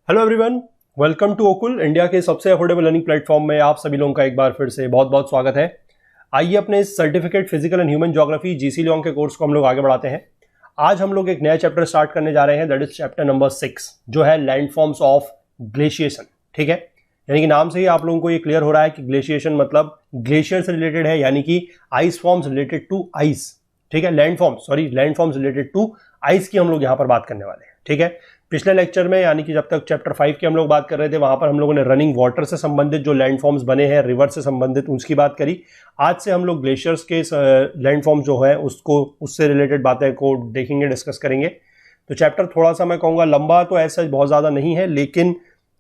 Hello everyone, welcome to Okul, India के सबसे affordable learning platform में आप सभी लोगों का एक बार फिर से बहुत बहुत स्वागत है। आइए अपने certificate physical and human geography GC Leong के कोर्स को हम लोग आगे बढ़ाते हैं। आज हम लोग एक नया चैप्टर स्टार्ट करने जा रहे हैं, दैट इज चैप्टर नंबर 6 जो है लैंडफॉर्म्स ऑफ ग्लेशिएशन। ठीक है, यानी कि नाम से ही आप लोगों को ये क्लियर हो रहा है कि ग्लेशिएशन मतलब ग्लेशियर से रिलेटेड है, यानी कि ice forms related to ice. ठीक है, लैंडफॉर्म्स रिलेटेड टू आइस की हम लोग यहाँ पर बात करने वाले हैं। ठीक है, पिछले लेक्चर में यानी कि जब तक चैप्टर 5 की हम लोग बात कर रहे थे वहां पर हम लोगों ने रनिंग वाटर से संबंधित जो लैंडफॉर्म्स बने हैं, रिवर से संबंधित, उसकी बात करी। आज से हम लोग ग्लेशियर्स के लैंडफॉर्म्स जो है उससे रिलेटेड बातें को देखेंगे, डिस्कस करेंगे। तो चैप्टर थोड़ा सा मैं कहूँगा लंबा तो ऐसा बहुत ज़्यादा नहीं है, लेकिन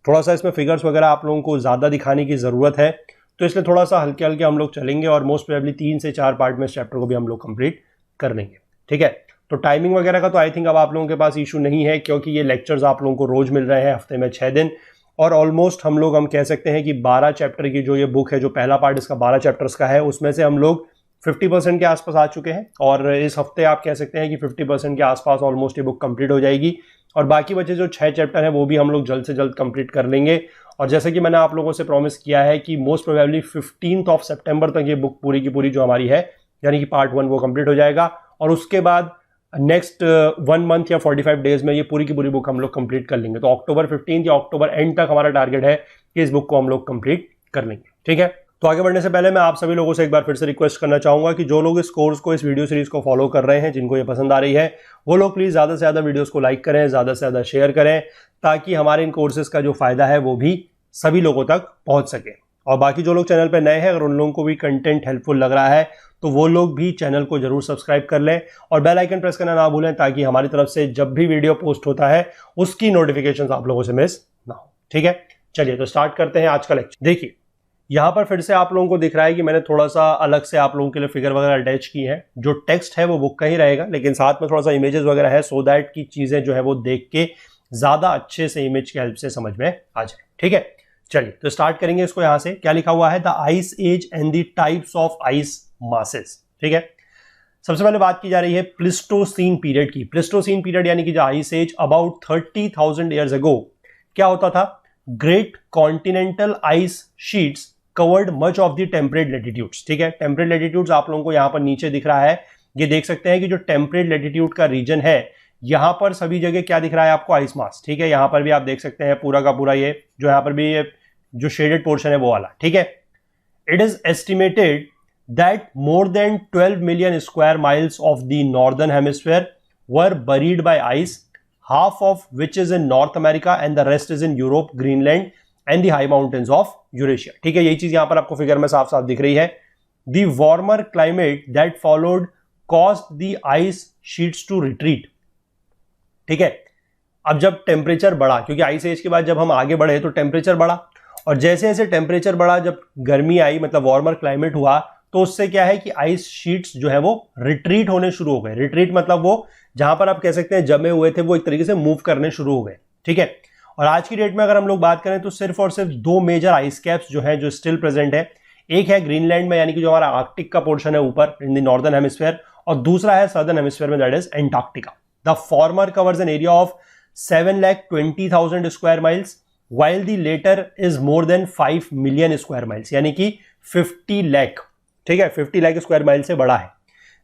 थोड़ा सा इसमें फिगर्स वगैरह आप लोगों को ज़्यादा दिखाने की ज़रूरत है, तो इसलिए थोड़ा सा हल्के हल्के हम लोग चलेंगे और मोस्ट प्रोबेबली 3 से 4 पार्ट में इस चैप्टर को भी हम लोग कंप्लीट कर लेंगे। ठीक है, तो टाइमिंग वगैरह का तो आई थिंक अब आप लोगों के पास इशू नहीं है, क्योंकि ये लेक्चर्स आप लोगों को रोज मिल रहे हैं, हफ्ते में 6 दिन, और ऑलमोस्ट हम कह सकते हैं कि 12 चैप्टर की जो ये बुक है, जो पहला पार्ट इसका 12 चैप्टर्स का है, उसमें से हम लोग 50% के आसपास आ चुके हैं। और इस हफ्ते आप कह सकते हैं कि 50% के आसपास ऑलमोस्ट ये बुक कंप्लीट हो जाएगी, और बाकी बचे जो 6 चैप्टर हैं वो भी हम लोग जल्द से जल्द कंप्लीट कर लेंगे। और जैसे कि मैंने आप लोगों से प्रॉमिस किया है कि मोस्ट प्रोबेबली 15 सितंबर तक ये बुक पूरी की पूरी जो हमारी है, यानी कि पार्ट 1 वो कंप्लीट हो जाएगा, और उसके बाद नेक्स्ट 1 मंथ या 45 डेज में ये पूरी की पूरी बुक हम लोग कंप्लीट कर लेंगे। तो अक्टूबर 15 या अक्टूबर एंड तक हमारा टारगेट है कि इस बुक को हम लोग कंप्लीट कर लेंगे। ठीक है, तो आगे बढ़ने से पहले मैं आप सभी लोगों से एक बार फिर से रिक्वेस्ट करना चाहूंगा कि जो लोग इस कोर्स को, इस वीडियो सीरीज को फॉलो कर रहे हैं, जिनको ये पसंद आ रही है, वो लोग प्लीज ज्यादा से ज्यादा वीडियोस को लाइक करें, ज्यादा से ज्यादा शेयर करें, ताकि हमारे इन कोर्सेज का जो फायदा है वो भी सभी लोगों तक पहुंच सके। और बाकी जो लोग चैनल पर नए हैं, अगर उन लोगों को भी कंटेंट हेल्पफुल लग रहा है तो वो लोग भी चैनल को जरूर सब्सक्राइब कर लें और बेल आइकन प्रेस करना ना भूलें, ताकि हमारी तरफ से जब भी वीडियो पोस्ट होता है उसकी नोटिफिकेशंस आप लोगों से मिस ना हो। ठीक है, चलिए तो स्टार्ट करते हैं आज का लेक्चर। देखिए, यहां पर फिर से आप लोगों को दिख रहा है कि मैंने थोड़ा सा अलग से आप लोगों के लिए फिगर वगैरह अटैच की है। जो टेक्स्ट है वो बुक का ही रहेगा, लेकिन साथ में थोड़ा सा इमेजेस वगैरह है, सो दैट की चीजें जो है वो देख के ज्यादा अच्छे से इमेज की हेल्प से समझ में आ जाए। ठीक है, चलिए तो स्टार्ट करेंगे इसको। यहां से क्या लिखा हुआ है, the ice age and the types of ice masses. ठीक है, सबसे पहले बात की जा रही है प्लिस्टोसीन पीरियड की। प्लिस्टोसीन पीरियड यानी कि जो ice age about 30,000 years ago क्या होता था, great continental ice sheets covered much of the temperate latitudes. ठीक है, टेम्परेट लैटिट्यूड्स आप लोगों को यहां पर नीचे दिख रहा है, ये देख सकते हैं कि जो टेम्परेट लैटिट्यूड का रीजन है, यहां पर सभी जगह क्या दिख रहा है आपको, आइस मास। ठीक है, यहां पर भी आप देख सकते हैं पूरा का पूरा ये जो यहां पर भी ये जो शेडेड पोर्शन है वो वाला। ठीक है, it is estimated that more than 12 million square miles of the northern hemisphere were buried by ice, half of which is in North America and the rest is in Europe, Greenland and the high mountains of Eurasia. ठीक है, यही चीज यहां पर आपको figure में साफ साफ दिख रही है। The warmer climate that followed caused the ice sheets to retreat. ठीक है, अब जब टेम्परेचर बढ़ा, क्योंकि आइस एज के बाद जब हम आगे बढ़े तो टेम्परेचर बढ़ा, और जैसे जैसे टेम्परेचर बढ़ा, जब गर्मी आई मतलब वार्मर क्लाइमेट हुआ, तो उससे क्या है कि आइस शीट्स जो है वो रिट्रीट होने शुरू हो गए। रिट्रीट मतलब वो जहां पर आप कह सकते हैं जमे हुए थे वो एक तरीके से मूव करने शुरू हो गए। ठीक है, और आज की डेट में अगर हम लोग बात करें तो सिर्फ और सिर्फ 2 मेजर आइस कैप्स जो है जो स्टिल प्रेजेंट है। एक है ग्रीनलैंड में, यानी कि जो हमारा आर्कटिक का पोर्शन है ऊपर इन द नॉर्दर्न हेमिस्फीयर, और दूसरा है सदर्न हेमिस्फीयर में, that is Antarctica. The former covers N area of 7,20,000 square miles while the later is more than 5 million square miles, यानी कि 50 लाख। ठीक है, 50 लाख स्क्वायर माइल से बड़ा है।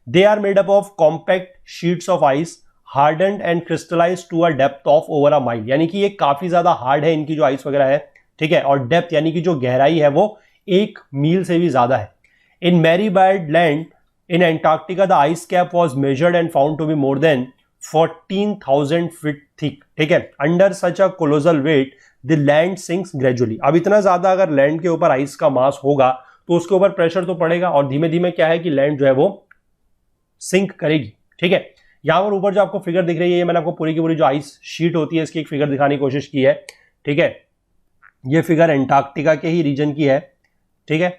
They are made up of compact sheets of ice hardened and crystallised to a depth of over a mile, यानी कि ये काफी ज्यादा हार्ड है इनकी जो आइस वगैरह है। ठीक है, और डेप्थ यानी कि जो गहराई है वो 1 मील से भी ज्यादा है। In Marie Byrd land in Antarctica the ice cap was measured and found to be more than 14,000 feet thick. ठीक है, under such a colossal weight the land sinks gradually. अब इतना ज्यादा अगर लैंड के ऊपर आइस का मास होगा तो उसके ऊपर प्रेशर तो पड़ेगा, और धीमे धीमे क्या है कि लैंड जो है वो सिंक करेगी। ठीक है, यहां पर ऊपर जो आपको फिगर दिख रही है, ये मैंने आपको पूरी की पूरी जो आइस शीट होती है इसकी एक फिगर दिखाने की कोशिश की है। ठीक है, ये फिगर एंटार्क्टिका के ही रीजन की है। ठीक है,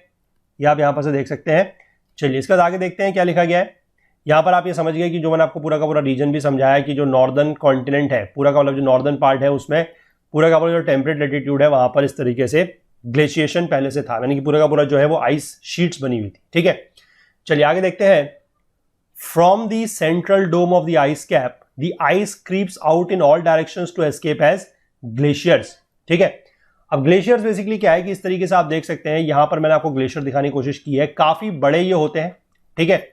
ये आप यहां पर से देख सकते हैं। चलिए इसके बाद आगे देखते हैं क्या लिखा गया है। यहां पर आप ये समझ गए कि जो मैंने आपको पूरा का पूरा रीजन भी समझाया कि जो नॉर्दर्न कॉन्टिनेंट है, पूरा का मतलब जो नॉर्दर्न पार्ट है, उसमें पूरा का पूरा जो टेम्परेट लैटिट्यूड है वहां पर इस तरीके से ग्लेशिएशन पहले से था, यानी कि पूरा का पूरा जो है वो आइस शीट्स बनी हुई थी। ठीक है, चलिए आगे देखते हैं। From the central dome of the ice cap the ice creeps out in all directions to escape as glaciers. ठीक है, अब ग्लेशियर्स बेसिकली क्या है कि इस तरीके से आप देख सकते हैं, यहां पर मैंने आपको ग्लेशियर दिखाने की कोशिश की है, काफी बड़े ये होते हैं। ठीक है,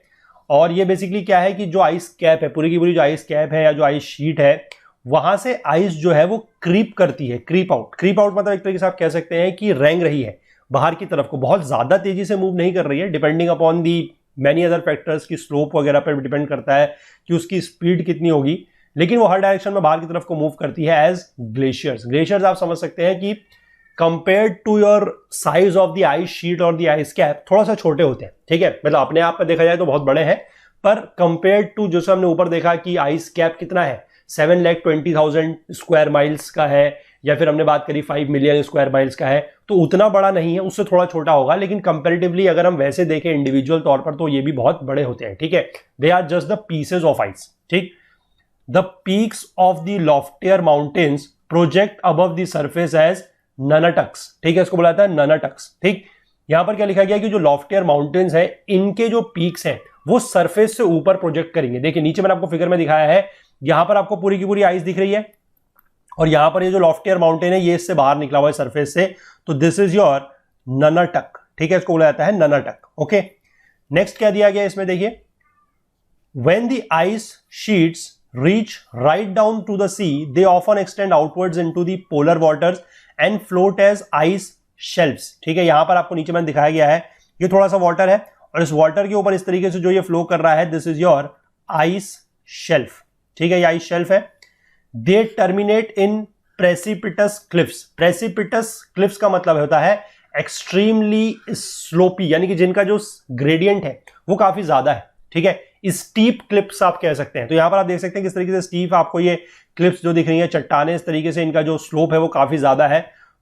और ये बेसिकली क्या है कि जो आइस कैप है, पूरी की पूरी जो आइस कैप है या जो आइस शीट है, वहां से आइस जो है वो क्रीप करती है, क्रीप आउट मतलब एक तरीके से आप कह सकते हैं कि रेंग रही है बाहर की तरफ को, बहुत ज्यादा तेजी से मूव नहीं कर रही है, depending upon the many other factors की स्लोप वगैरह पर डिपेंड करता है कि उसकी स्पीड कितनी होगी, लेकिन वो हर डायरेक्शन में बाहर की तरफ को मूव करती है एज ग्लेशियर्स। ग्लेशियर्स आप समझ सकते हैं कि compared to your size of the ice sheet और द आइस कैप थोड़ा सा छोटे होते हैं। ठीक है, मतलब अपने आप में देखा जाए तो बहुत बड़े हैं, पर कंपेयर्ड टू जैसे हमने ऊपर देखा कि आइस कैप कितना है, 7,20,000 स्क्वायर माइल्स का है, या फिर हमने बात करी 5 मिलियन स्क्वायर माइल्स का है, तो उतना बड़ा नहीं है, उससे थोड़ा छोटा होगा, लेकिन कंपैरेटिवली अगर हम वैसे देखें इंडिविजुअल तौर पर तो ये भी बहुत बड़े होते हैं। ठीक है, they are just the pieces of ice. ठीक, the peaks of the loftier mountains project above the surface as nunataks. ठीक है, इसको बोला जाता है ननाटक्स। ठीक, यहां पर क्या लिखा गया कि जो लॉफ्टियर माउंटेन्स है, इनके जो पीक्स हैं वो सरफेस से ऊपर प्रोजेक्ट करेंगे। देखिए नीचे मैंने आपको फिगर में दिखाया है, यहां पर आपको पूरी की पूरी आइस दिख रही है, और यहां पर ये जो लॉफ्टियर माउंटेन है ये इससे बाहर निकला हुआ है सरफेस से, तो दिस इज योर ननाटक। ठीक है, इसको बोला जाता है ननाटक। ओके, नेक्स्ट क्या दिया गया इसमें, देखिए when the ice sheets reach right down to the sea they often extend outwards into the polar waters and float as ice shelves. ठीक है, यहां पर आपको नीचे मैंने दिखाया गया है, ये थोड़ा सा वाटर है और इस वाटर के ऊपर इस तरीके से जो ये फ्लो कर रहा है, this is your eyes shelf. ठीक है, ये आइस शेल्फ है। दे टर्मिनेट इन प्रेसिपिटस क्लिफ्स। प्रेसिपिटस क्लिफ्स का मतलब होता है एक्सट्रीमली स्लोपी, यानी कि जिनका जो ग्रेडियंट है वो काफी ज्यादा है। ठीक है, स्टीप क्लिप्स आप कह सकते हैं। तो यहां पर आप देख सकते हैं किस तरीके से स्टीप आपको ये क्लिप्स जो दिख रही है, चट्टाने, इस तरीके से इनका जो स्लोप है वो काफी ज्यादा है,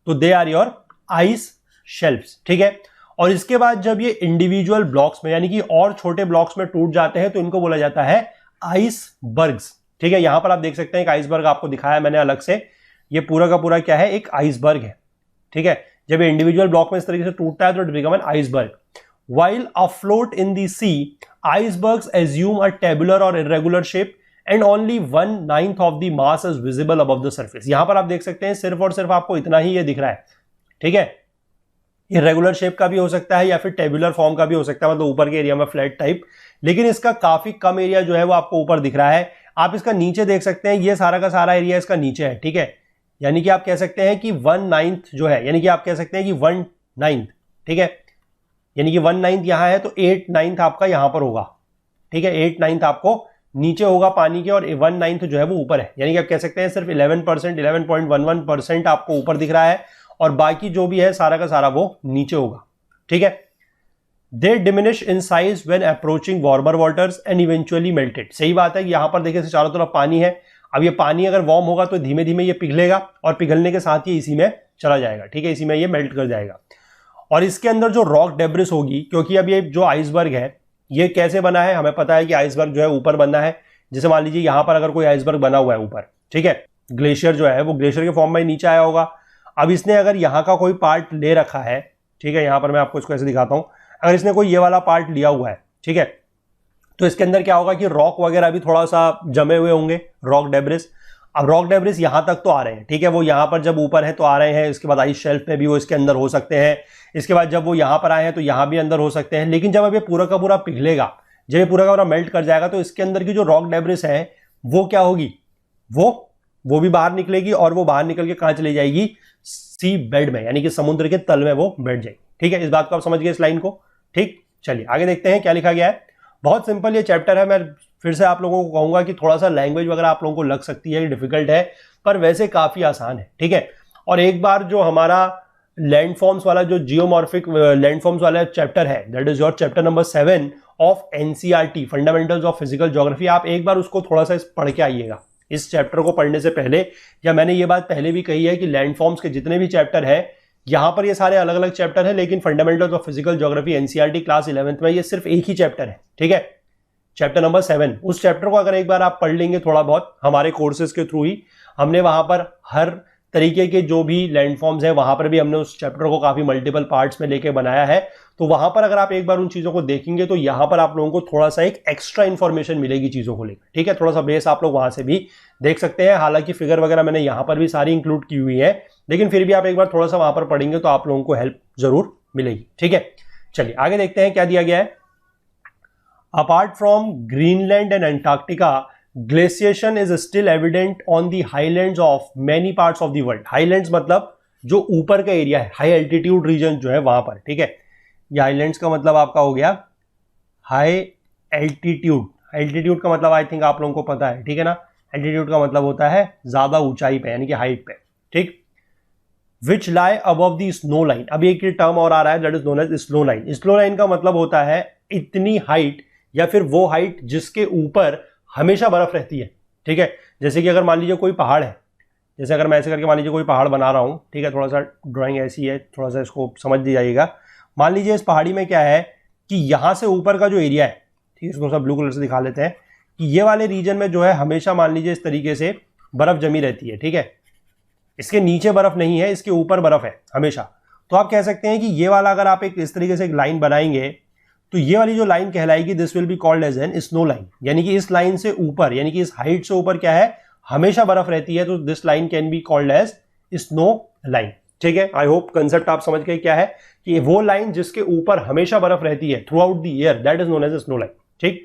तो they are your ice shelves. ठीक है, और इसके बाद जब ये इंडिविजुअल ब्लॉक्स में यानी कि और छोटे ब्लॉक्स में टूट जाते हैं तो इनको बोला जाता है आइसबर्ग्स। ठीक है, यहां पर आप देख सकते हैं एक आइसबर्ग आपको दिखाया मैंने अलग से, ये पूरा का पूरा क्या है, एक आइसबर्ग है। ठीक है, जब ये इंडिविजुअल ब्लॉक में इस तरीके से टूटता है तो it become an iceberg. While afloat in the sea, icebergs assume a tabular or irregular shape and only 1/9 of the mass is visible above the surface। यहां पर आप देख सकते हैं सिर्फ और सिर्फ आपको इतना ही ये दिख रहा है। ठीक है, इरेगुलर शेप का भी हो सकता है या फिर टेबुलर फॉर्म का भी हो सकता है, मतलब ऊपर के एरिया में फ्लैट टाइप, लेकिन इसका काफी कम एरिया जो है वो आपको ऊपर दिख रहा है। आप इसका नीचे देख सकते हैं, ये सारा का सारा एरिया इसका नीचे है। ठीक है, यानी कि आप कह सकते हैं कि 1/9 जो है, यानी कि आप कह सकते हैं कि 1/9। ठीक है, यानी कि 1/9 यहां है तो 8/9 आपका यहां पर होगा। ठीक है, 8/9 आपको नीचे होगा पानी के और 1/9 जो है वो ऊपर है, यानी कि आप कह सकते हैं सिर्फ 11%, 11.11% आपको ऊपर दिख रहा है और बाकी जो भी है सारा का सारा वो नीचे होगा। ठीक है, they diminish in size when approaching warmer waters and eventually melted. सही बात है कि यहां पर देखिए चारों तरफ पानी है, अब ये पानी अगर वार्म होगा तो धीमे धीमे ये पिघलेगा और पिघलने के साथ ही इसी में चला जाएगा। ठीक है, इसी में ये मेल्ट कर जाएगा और इसके अंदर जो रॉक डेब्रिस होगी, क्योंकि अब ये जो आइसबर्ग है ये कैसे बना है, हमें पता है कि आइसबर्ग जो है ऊपर बना है। जैसे मान लीजिए यहां पर अगर कोई आइसबर्ग बना हुआ है ऊपर, ठीक है, ग्लेशियर जो है वो ग्लेशियर के फॉर्म में नीचे आया होगा। अब इसने अगर यहाँ का कोई पार्ट ले रखा है, ठीक है, यहां पर मैं आपको इसको ऐसे दिखाता हूं, अगर इसने कोई ये वाला पार्ट लिया हुआ है, ठीक है, तो इसके अंदर क्या होगा कि रॉक वगैरह भी थोड़ा सा जमे हुए होंगे, रॉक डेब्रिस। अब रॉक डेब्रिस यहां तक तो आ रहे हैं, ठीक है, वो यहां पर जब ऊपर है तो आ रहे हैं, इसके बाद आइस शेल्फ में भी वो इसके अंदर हो सकते हैं, इसके बाद जब वो यहां पर आए हैं तो यहां भी अंदर हो सकते हैं, लेकिन जब अब ये पूरा का पूरा पिघलेगा, जब ये पूरा का पूरा मेल्ट कर जाएगा तो इसके अंदर की जो रॉक डेब्रिस है वो क्या होगी, वो भी बाहर निकलेगी और वो बाहर निकल के कहां चली जाएगी, सी बेड में, यानी कि समुद्र के तल में वो बैठ जाएगी। ठीक है, इस बात को आप समझ गए इस लाइन को। ठीक, चलिए आगे देखते हैं क्या लिखा गया है। बहुत सिंपल ये चैप्टर है, मैं फिर से आप लोगों को कहूंगा कि थोड़ा सा लैंग्वेज वगैरह आप लोगों को लग सकती है, डिफिकल्ट है, पर वैसे काफी आसान है। ठीक है, और एक बार जो हमारा लैंडफॉर्म्स वाला जो जियोमॉर्फिक लैंडफॉर्म्स वाला चैप्टर है, that is your chapter number 7 of NCERT, fundamentals of physical geography, आप एक बार उसको थोड़ा सा पढ़ के आइएगा इस चैप्टर को पढ़ने से पहले। या मैंने ये बात पहले भी कही है कि लैंडफॉर्म्स के जितने भी चैप्टर है, यहां पर ये सारे अलग अलग चैप्टर है, लेकिन fundamentals of physical geography NCERT class 11th में ये सिर्फ एक ही चैप्टर है। ठीक है, चैप्टर नंबर 7, उस चैप्टर को अगर एक बार आप पढ़ लेंगे थोड़ा बहुत, हमारे कोर्सेज के थ्रू ही हमने वहां पर हर तरीके के जो भी लैंडफॉर्म्स हैं वहां पर भी हमने उस चैप्टर को काफी मल्टीपल पार्ट्स में लेके बनाया है। तो वहां पर अगर आप एक बार उन चीजों को देखेंगे तो यहां पर आप लोगों को थोड़ा सा एक एक्स्ट्रा इन्फॉर्मेशन मिलेगी चीजों को लेकर, ठीक है। थोड़ा सा बेस आप लोग वहां से भी देख सकते हैं। हालांकि फिगर वगैरह मैंने यहां पर भी सारी इंक्लूड की हुई है, लेकिन फिर भी आप एक बार थोड़ा सा वहां पर पढ़ेंगे तो आप लोगों को हेल्प जरूर मिलेगी, ठीक है। चलिए आगे देखते हैं क्या दिया गया है। Apart from Greenland and Antarctica, glaciation is still evident on the highlands of many parts of the world. Highlands मतलब जो ऊपर का एरिया है, हाई एल्टीट्यूड रीजन जो है वहां पर, ठीक है। ये हाईलैंड्स का मतलब आपका हो गया हाई एल्टीट्यूड। एल्टीट्यूड का मतलब आई थिंक आप लोगों को पता है, ठीक है ना। एल्टीट्यूड का मतलब होता है ज्यादा ऊंचाई पे, यानी कि हाइट पे, ठीक। Which lie above the snow line. अब एक टर्म और आ रहा है that is known as snow line. Snow line का मतलब होता है इतनी हाइट या फिर वो हाइट जिसके ऊपर हमेशा बर्फ रहती है, ठीक है। जैसे कि अगर मान लीजिए कोई पहाड़ है, जैसे अगर मैं ऐसे करके मान लीजिए कोई पहाड़ बना रहा हूं, ठीक है। थोड़ा सा ड्राइंग ऐसी है, थोड़ा सा इसको समझ जाइएगा। मान लीजिए इस पहाड़ी में क्या है कि यहां से ऊपर का जो एरिया है, ठीक है, इसको सब ब्लू कलर से दिखा लेते हैं कि ये वाले रीजन में जो है हमेशा मान लीजिए इस तरीके से बर्फ जमी रहती है, ठीक है। इसके नीचे बर्फ नहीं है, इसके ऊपर बर्फ है हमेशा। तो आप कह सकते हैं कि ये वाला अगर आप एक इस तरीके से एक लाइन बनाएंगे तो ये वाली जो लाइन कहलाएगी this will be called as an snow line. यानी कि इस लाइन से ऊपर, यानी कि इस हाइट से ऊपर क्या है, हमेशा बर्फ रहती है, तो this line can be called as snow line, ठीक है। आई होप कंसेप्ट आप समझ गए क्या है कि वो लाइन जिसके ऊपर हमेशा बर्फ रहती है throughout the year, that is known as snow line, ठीक।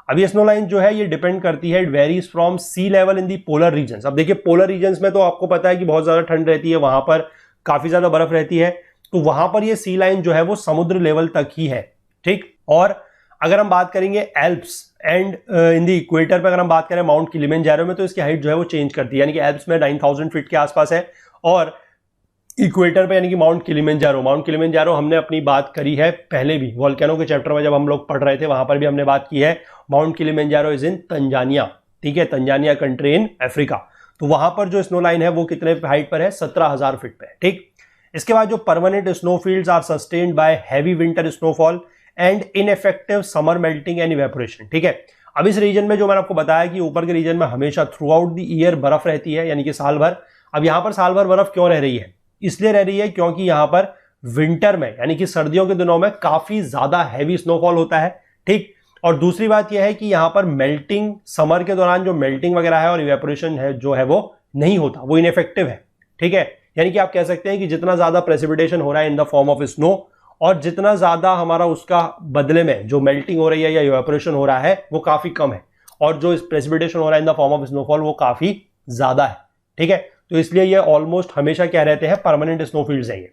अब ये स्नो लाइन जो है ये डिपेंड करती है, it varies from sea level in the polar regions. अब देखिए पोलर रीजन्स में तो आपको पता है कि बहुत ज्यादा ठंड रहती है, वहां पर काफी ज्यादा बर्फ रहती है, तो वहां पर ये सी लाइन जो है वो समुद्र लेवल तक ही है, ठीक। और अगर हम बात करेंगे Alps and in the equator पे अगर हम बात करें माउंट किलिमंजारो में, तो इसकी हाइट जो है वो चेंज करती है। यानी कि एल्प्स में 9000 फीट के आसपास है और इक्वेटर पे यानी कि माउंट किलिमंजारो हमने अपनी बात करी है पहले भी वोल्केनो के चैप्टर में जब हम लोग पढ़ रहे थे, वहां पर भी हमने बात की है। Mount Kilimanjaro is in Tanzania, ठीक है, तंजानिया कंट्री इन अफ्रीका। तो वहां पर जो स्नो लाइन है वो कितने हाइट पर है, 17000 फीट पे, ठीक। इसके बाद जो permanent snow fields are sustained by heavy winter snowfall and ineffective summer melting and evaporation, ठीक है। अब इस रीजन में जो मैंने आपको बताया कि ऊपर के रीजन में हमेशा थ्रू आउट द ईयर बर्फ रहती है, यानी कि साल भर। अब यहां पर साल भर बर्फ क्यों रह रही है, इसलिए रह रही है क्योंकि यहां पर विंटर में यानी कि सर्दियों के दिनों में काफी ज्यादा हैवी स्नोफॉल होता है, ठीक। और दूसरी बात यह है कि यहां पर मेल्टिंग, समर के दौरान जो मेल्टिंग वगैरह है और इवेपोरेशन है जो है वो नहीं होता, वो इनइफेक्टिव है, ठीक है। यानी कि आप कह सकते हैं कि जितना ज्यादा प्रेसिपिटेशन हो रहा है in the form of snow और जितना ज्यादा हमारा उसका बदले में जो मेल्टिंग हो रही है या इवेपोरेशन हो रहा है वो काफी कम है, और जो प्रेसिपिटेशन हो रहा है in the form of snowfall वो काफी ज्यादा है, ठीक है। तो इसलिए ये ऑलमोस्ट हमेशा क्या रहते हैं, परमानेंट स्नोफील्ड्स हैं ये।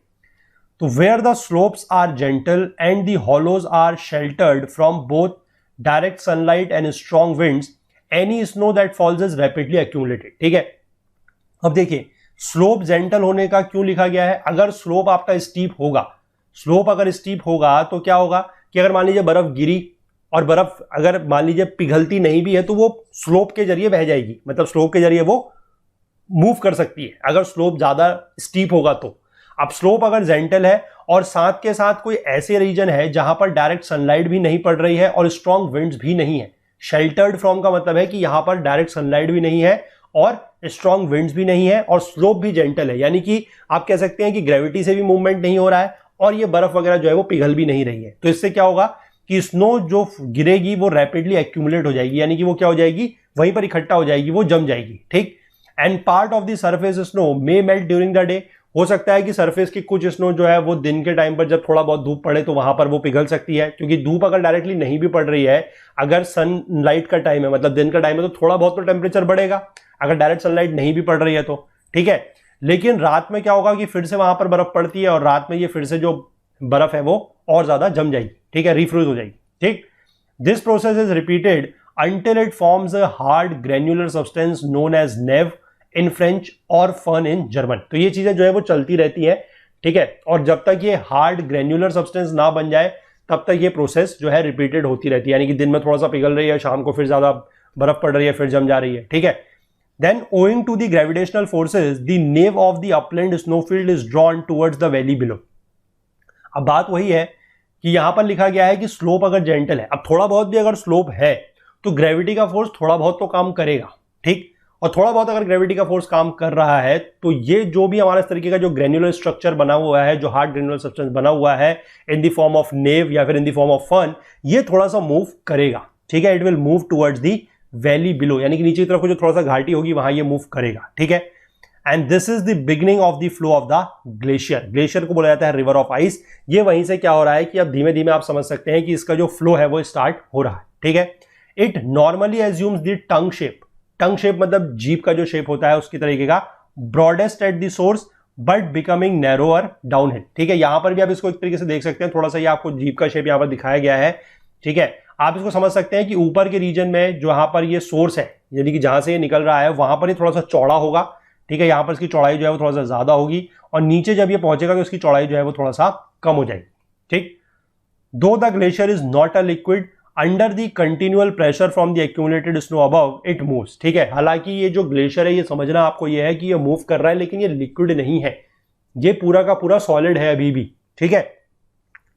तो where the slopes are gentle and the hollows are sheltered from both direct sunlight and strong winds, any snow that falls is rapidly accumulated, ठीक है। अब देखिए स्लोप जेंटल होने का क्यों लिखा गया है, अगर स्लोप आपका स्टीप होगा, स्लोप अगर स्टीप होगा तो क्या होगा कि अगर मान लीजिए बर्फ गिरी और बर्फ अगर मान लीजिए पिघलती नहीं भी है तो वो स्लोप के जरिए बह जाएगी, मतलब स्लोप के जरिए वो मूव कर सकती है अगर स्लोप ज्यादा स्टीप होगा तो। अब स्लोप अगर जेंटल है और साथ के साथ कोई ऐसे रीजन है जहां पर डायरेक्ट सनलाइट भी नहीं पड़ रही है और स्ट्रॉन्ग विंड्स भी नहीं है, शेल्टर्ड फ्रॉम का मतलब है कि यहां पर डायरेक्ट सनलाइट भी नहीं है और स्ट्रॉन्ग विंड्स भी नहीं है और स्लोप भी जेंटल है, यानी कि आप कह सकते हैं कि ग्रेविटी से भी मूवमेंट नहीं हो रहा है और ये बर्फ वगैरह जो है वो पिघल भी नहीं रही है। तो इससे क्या होगा कि स्नो जो गिरेगी वो रैपिडली एक्यूमुलेट हो जाएगी, यानी कि वो क्या हो जाएगी, वहीं पर इकट्ठा हो जाएगी, वो जम जाएगी, ठीक। And part of the surface snow may melt during the day, हो सकता है कि सरफेस की कुछ स्नो जो है वो दिन के टाइम पर जब थोड़ा बहुत धूप पड़े तो वहां पर वो पिघल सकती है, क्योंकि धूप अगर डायरेक्टली नहीं भी पड़ रही है, अगर सनलाइट का टाइम है मतलब दिन का टाइम है तो थोड़ा बहुत तो टेम्परेचर बढ़ेगा, अगर डायरेक्ट सनलाइट नहीं भी पड़ रही है तो, ठीक है। लेकिन रात में क्या होगा कि फिर से वहां पर बर्फ पड़ती है और रात में ये फिर से जो बर्फ है वो और ज्यादा जम जाएगी, ठीक है, रिफ्यूज हो जाएगी, ठीक। This process is repeated until it forms a hard granular substance known as neve in French और fern in German। तो ये चीजें जो है वो चलती रहती हैं, ठीक है। और जब तक ये हार्ड ग्रेन्युलर सब्सटेंस ना बन जाए तब तक ये प्रोसेस जो है रिपीटेड होती रहती है, यानी कि दिन में थोड़ा सा पिघल रही है, शाम को फिर ज्यादा बर्फ पड़ रही है, फिर जम जा रही है, ठीक है। Then owing to the gravitational forces, the nave of the upland snowfield is drawn towards the valley below। अब बात वही है कि यहां पर लिखा गया है कि स्लोप अगर जेंटल है, अब थोड़ा बहुत भी अगर स्लोप है तो ग्रेविटी का फोर्स थोड़ा बहुत तो काम करेगा, ठीक। और थोड़ा बहुत अगर ग्रेविटी का फोर्स काम कर रहा है तो ये जो भी हमारा इस तरीके का जो ग्रेन्युलर स्ट्रक्चर बना हुआ है, जो हार्ड ग्रेन्युलर सब्सटेंस बना हुआ है in the form of neve या फिर in the form of firn, ये थोड़ा सा मूव करेगा, ठीक है। It will move towards the valley below, यानी कि नीचे की तरफ जो थोड़ा सा घाटी होगी वहां ये मूव करेगा, ठीक है। And this is the beginning of the flow of the glacier. Glacier को बोला जाता है रिवर ऑफ आइस। ये वहीं से क्या हो रहा है कि अब धीमे धीमे आप समझ सकते हैं कि इसका जो फ्लो है वो स्टार्ट हो रहा है, ठीक है। It normally assumes the tongue shape. Tongue shape मतलब जीप का जो शेप होता है उसकी तरीके का, broadest at the source but becoming narrower down hill, ठीक है। यहां पर भी आप इसको एक तरीके से देख सकते हैं, थोड़ा सा ये आपको जीप का शेप यहां पर दिखाया गया है, ठीक है। आप इसको समझ सकते हैं कि ऊपर के रीजन में जो यहां पर ये सोर्स है, यानी कि जहां से ये निकल रहा है वहां पर ही थोड़ा सा चौड़ा होगा, ठीक है। यहां पर इसकी चौड़ाई जो है वो थोड़ा सा ज्यादा होगी और नीचे जब ये पहुंचेगा तो इसकी चौड़ाई जो है वो थोड़ा सा कम हो जाएगी, ठीक। दो the glacier is not a liquid, under the continual pressure from the accumulated snow above it moves, ठीक है। हालांकि ये जो ग्लेशियर है ये समझना आपको ये है कि ये मूव कर रहा है, लेकिन ये लिक्विड नहीं है, ये पूरा का पूरा सॉलिड है अभी भी, ठीक है।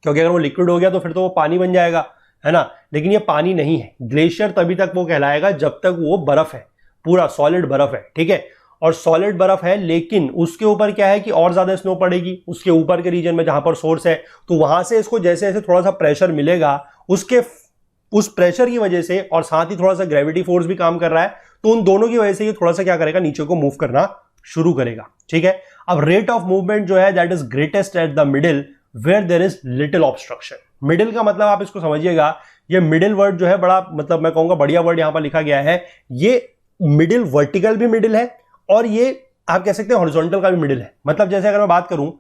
क्योंकि अगर वो लिक्विड हो गया तो फिर तो वो पानी बन जाएगा, है ना, लेकिन ये पानी नहीं है। ग्लेशियर तभी तक वो कहलाएगा जब तक वो बर्फ है, पूरा सॉलिड बर्फ है, ठीक है। और सॉलिड बर्फ है, लेकिन उसके ऊपर क्या है कि और ज्यादा स्नो पड़ेगी उसके ऊपर के रीजन में जहां पर सोर्स है, तो वहां से इसको जैसे जैसे थोड़ा सा प्रेशर मिलेगा, उसके उस प्रेशर की वजह से और साथ ही थोड़ा सा ग्रेविटी फोर्स भी काम कर रहा है, तो उन दोनों की वजह से ये थोड़ा सा क्या करेगा, नीचे को मूव करना शुरू करेगा, ठीक है। अब रेट ऑफ मूवमेंट जो है that is greatest at the middle where there is little obstruction. Middle का मतलब आप इसको समझिएगा, ये मिडिल वर्ड जो है बड़ा, मतलब मैं कहूंगा बढ़िया वर्ड यहां पर लिखा गया है। ये मिडिल वर्टिकल भी मिडिल है और ये आप कह सकते हैं हॉरिजॉन्टल का भी मिडिल है। मतलब जैसे अगर मैं बात करूं,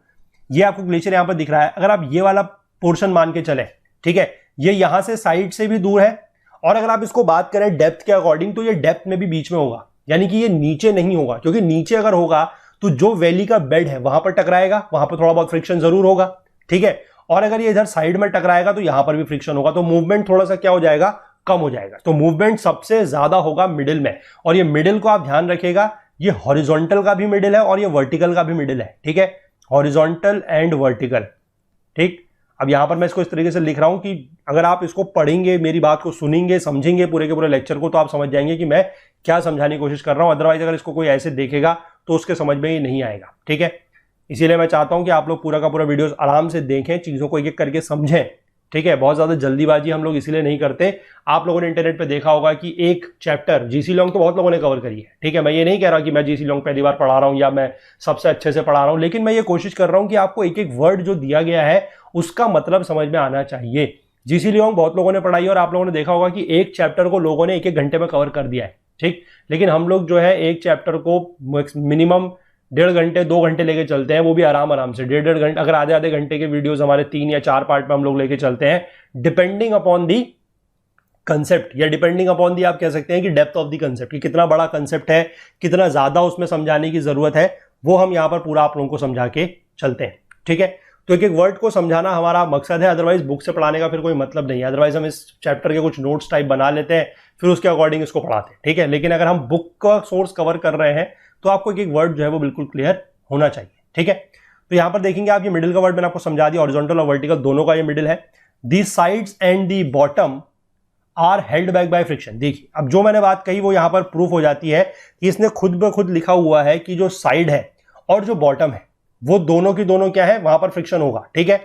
ये आपको ग्लेशियर यहां पर दिख रहा है, अगर आप ये वाला पोर्शन मान के चले, ठीक है, ये यहां से साइड से भी दूर है, और अगर आप इसको बात करें डेप्थ के अकॉर्डिंग तो ये डेप्थ में भी बीच में होगा, यानी कि ये नीचे नहीं होगा, क्योंकि नीचे अगर होगा तो जो वैली का बेड है वहां पर टकराएगा, वहां पर थोड़ा बहुत फ्रिक्शन जरूर होगा, ठीक है। और अगर ये इधर साइड में टकराएगा तो यहां पर भी फ्रिक्शन होगा, तो मूवमेंट थोड़ा सा क्या हो जाएगा, कम हो जाएगा। तो मूवमेंट सबसे ज्यादा होगा मिडिल में, और ये मिडिल को आप ध्यान रखिएगा, ये हॉरिजॉन्टल का भी मिडिल है और ये वर्टिकल का भी मिडिल है, ठीक है, हॉरिजॉन्टल एंड वर्टिकल, ठीक। अब यहां पर मैं इसको इस तरीके से लिख रहा हूं कि अगर आप इसको पढ़ेंगे, मेरी बात को सुनेंगे, समझेंगे पूरे के पूरे लेक्चर को, तो आप समझ जाएंगे कि मैं क्या समझाने की कोशिश कर रहा हूं। अदरवाइज अगर इसको कोई ऐसे देखेगा तो उसके समझ में ही नहीं आएगा, ठीक है। इसीलिए मैं चाहता हूं कि आप लोग पूरा का पूरा वीडियो आराम से देखें, चीजों को एक एक करके समझें, ठीक है। बहुत ज्यादा जल्दीबाजी हम लोग इसीलिए नहीं करते। आप लोगों ने इंटरनेट पे देखा होगा कि एक चैप्टर जीसी लॉन्ग तो बहुत लोगों ने कवर करी है, ठीक है। मैं ये नहीं कह रहा कि मैं जीसी लॉन्ग पहली बार पढ़ा रहा हूं या मैं सबसे अच्छे से पढ़ा रहा हूं, लेकिन मैं ये कोशिश कर रहा हूं कि आपको एक एक वर्ड जो दिया गया है उसका मतलब समझ में आना चाहिए। जीसी लॉन्ग बहुत लोगों ने पढ़ाई और आप लोगों ने देखा होगा कि एक चैप्टर को लोगों ने एक एक घंटे में कवर कर दिया है, ठीक। लेकिन हम लोग जो है एक चैप्टर को मिनिमम 1.5 घंटे 2 घंटे लेके चलते हैं, वो भी आराम से 1.5 घंटे, अगर आधे घंटे के वीडियोस हमारे 3 या 4 पार्ट में हम लोग लेके चलते हैं, डिपेंडिंग अपॉन दी कंसेप्ट, या डिपेंडिंग अपॉन दी आप कह सकते हैं कि डेप्थ ऑफ दी कंसेप्ट, कि कितना बड़ा कंसेप्ट है, कितना ज्यादा उसमें समझाने की जरूरत है, वो हम यहां पर पूरा आप लोगों को समझा के चलते हैं, ठीक है। तो एक एक वर्ड को समझाना हमारा मकसद है, अदरवाइज बुक से पढ़ाने का फिर कोई मतलब नहीं है। अदरवाइज हम इस चैप्टर के कुछ नोट्स टाइप बना लेते हैं, फिर उसके अकॉर्डिंग इसको पढ़ाते हैं, ठीक है। लेकिन अगर हम बुक का सोर्स कवर कर रहे हैं तो आपको एक एक वर्ड जो है वो बिल्कुल क्लियर होना चाहिए, ठीक है। तो यहां पर देखेंगे आप, ये मिडिल का वर्ड मैंने आपको समझा दिया, हॉरिजॉन्टल और वर्टिकल दोनों का ये मिडिल है। The sides and the bottom are held back by friction. देखिए अब जो मैंने बात कही वो यहां पर प्रूफ हो जाती है कि इसने खुद ब खुद लिखा हुआ है कि जो साइड है और जो बॉटम है वो दोनों की दोनों क्या है, वहां पर फ्रिक्शन होगा, ठीक है।